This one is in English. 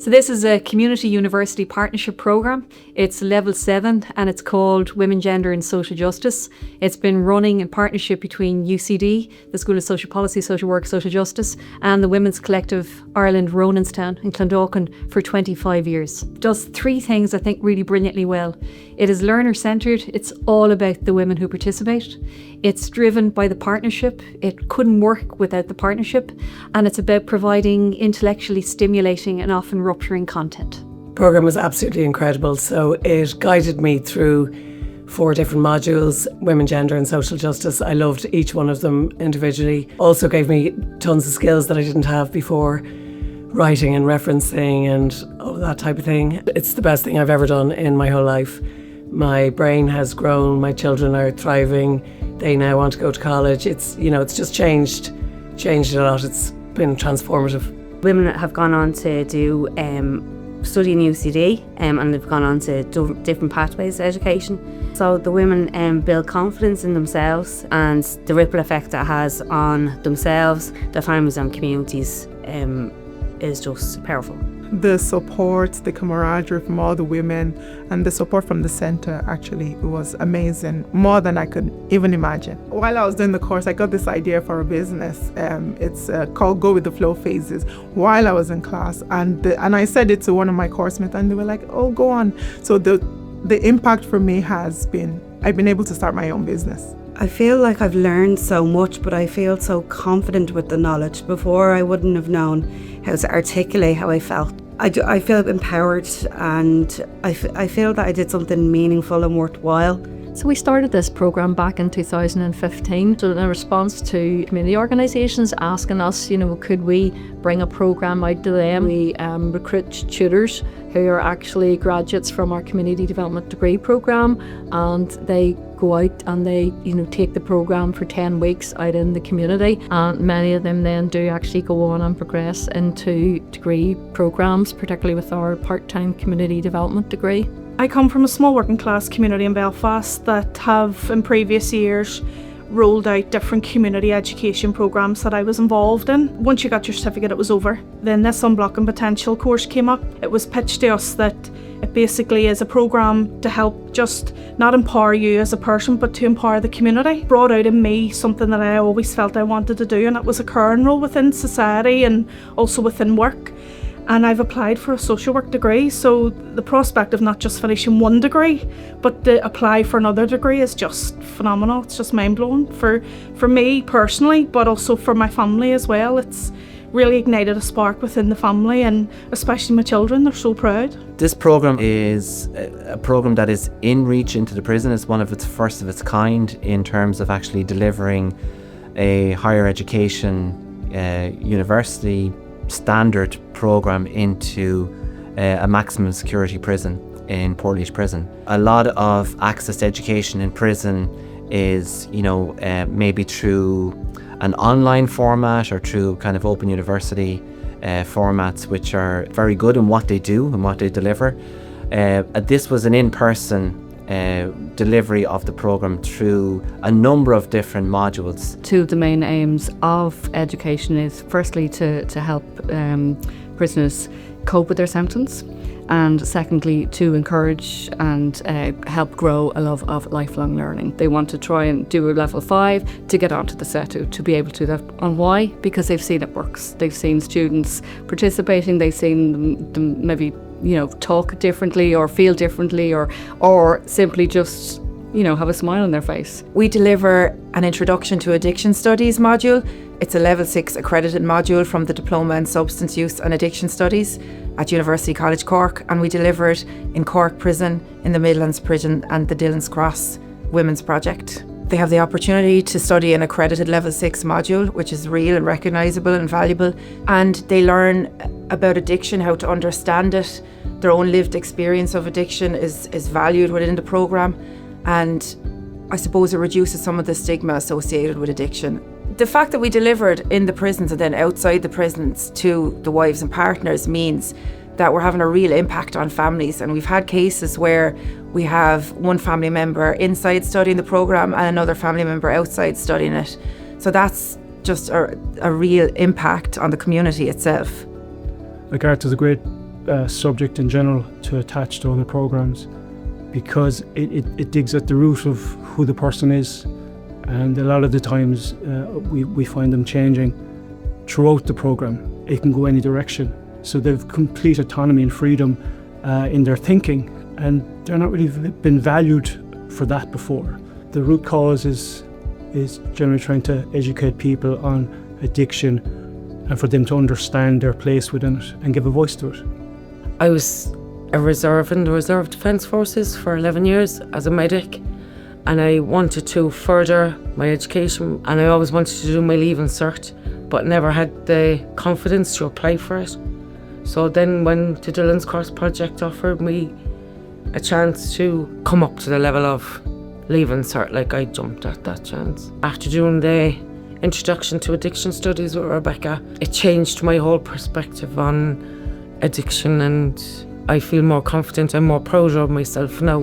So this is a community university partnership programme. It's level 7 and it's called Women, Gender and Social Justice. It's been running in partnership between UCD, the School of Social Policy, Social Work, Social Justice, and the Women's Collective Ireland Ronanstown in Clondalkin for 25 years. It does 3 things I think really brilliantly well. It is learner-centred. It's all about the women who participate. It's driven by the partnership. It couldn't work without the partnership. And it's about providing intellectually stimulating and often rupturing content. The programme was absolutely incredible. So it guided me through 4 different modules, women, gender and social justice. I loved each one of them individually. Also gave me tons of skills that I didn't have before, writing and referencing and all that type of thing. It's the best thing I've ever done in my whole life. My brain has grown, my children are thriving, they now want to go to college. It's just changed a lot. It's been transformative. Women have gone on to do study in UCD and they've gone on to do different pathways to education. So the women build confidence in themselves, and the ripple effect that has on themselves, their families and communities is just powerful. The support, the camaraderie from all the women and the support from the centre actually was amazing, more than I could even imagine. While I was doing the course, I got this idea for a business. It's called Go With The Flow Phases while I was in class, and I said it to one of my course mates and they were like, oh, go on. So the impact for me has been, I've been able to start my own business. I feel like I've learned so much, but I feel so confident with the knowledge. Before, I wouldn't have known how to articulate how I felt. I feel empowered, and I feel that I did something meaningful and worthwhile. So we started this programme back in 2015 in a response to community organisations asking us, could we bring a programme out to them. We recruit tutors who are actually graduates from our community development degree programme, and they go out and they take the programme for 10 weeks out in the community, and many of them then do actually go on and progress into degree programmes, particularly with our part-time community development degree. I come from a small working class community in Belfast that have in previous years rolled out different community education programmes that I was involved in. Once you got your certificate, it was over. Then this Unblocking Potential course came up. It was pitched to us that it basically is a programme to help just not empower you as a person, but to empower the community. Brought out in me something that I always felt I wanted to do, and it was a caring role within society and also within work. And I've applied for a social work degree, so the prospect of not just finishing one degree, but to apply for another degree is just phenomenal. It's just mind-blowing for me personally, but also for my family as well. It's really ignited a spark within the family, and especially my children, they're so proud. This programme is a programme that is in reach into the prison. It's one of its first of its kind in terms of actually delivering a higher education university standard programme into a maximum security prison in Portlaoise Prison. A lot of access to education in prison is, maybe through an online format or through kind of open university formats, which are very good in what they do and what they deliver. This was an in-person delivery of the programme through a number of different modules. Two of the main aims of education is firstly to help prisoners cope with their sentence, and secondly to encourage and help grow a love of lifelong learning. They want to try and do a level 5 to get onto the SETU, to be able to do that. And why? Because they've seen it works. They've seen students participating, they've seen them maybe talk differently or feel differently or simply just have a smile on their face. We deliver an Introduction to Addiction Studies module. It's a level 6 accredited module from the Diploma in Substance Use and Addiction Studies at University College Cork, and we deliver it in Cork Prison, in the Midlands Prison and the Dillon's Cross Women's Project. They have the opportunity to study an accredited level 6 module, which is real and recognisable and valuable, and they learn about addiction, how to understand it. Their own lived experience of addiction is valued within the programme, and I suppose it reduces some of the stigma associated with addiction. The fact that we delivered in the prisons and then outside the prisons to the wives and partners means that we're having a real impact on families, and we've had cases where we have one family member inside studying the programme and another family member outside studying it. So that's just a real impact on the community itself. Like, AONTAS is a great subject in general to attach to other programs, because it digs at the root of who the person is, and a lot of the times we find them changing throughout the program. It can go any direction, so they've complete autonomy and freedom in their thinking, and they're not really been valued for that before. The root cause is generally trying to educate people on addiction and for them to understand their place within it and give a voice to it. I was a reserve in the Reserve Defence Forces for 11 years as a medic, and I wanted to further my education, and I always wanted to do my Leaving Cert, but never had the confidence to apply for it. So then when the Dillon's Cross project offered me a chance to come up to the level of Leaving Cert, like, I jumped at that chance. After doing the Introduction to Addiction Studies with Rebecca, it changed my whole perspective on addiction, and I feel more confident and more proud of myself now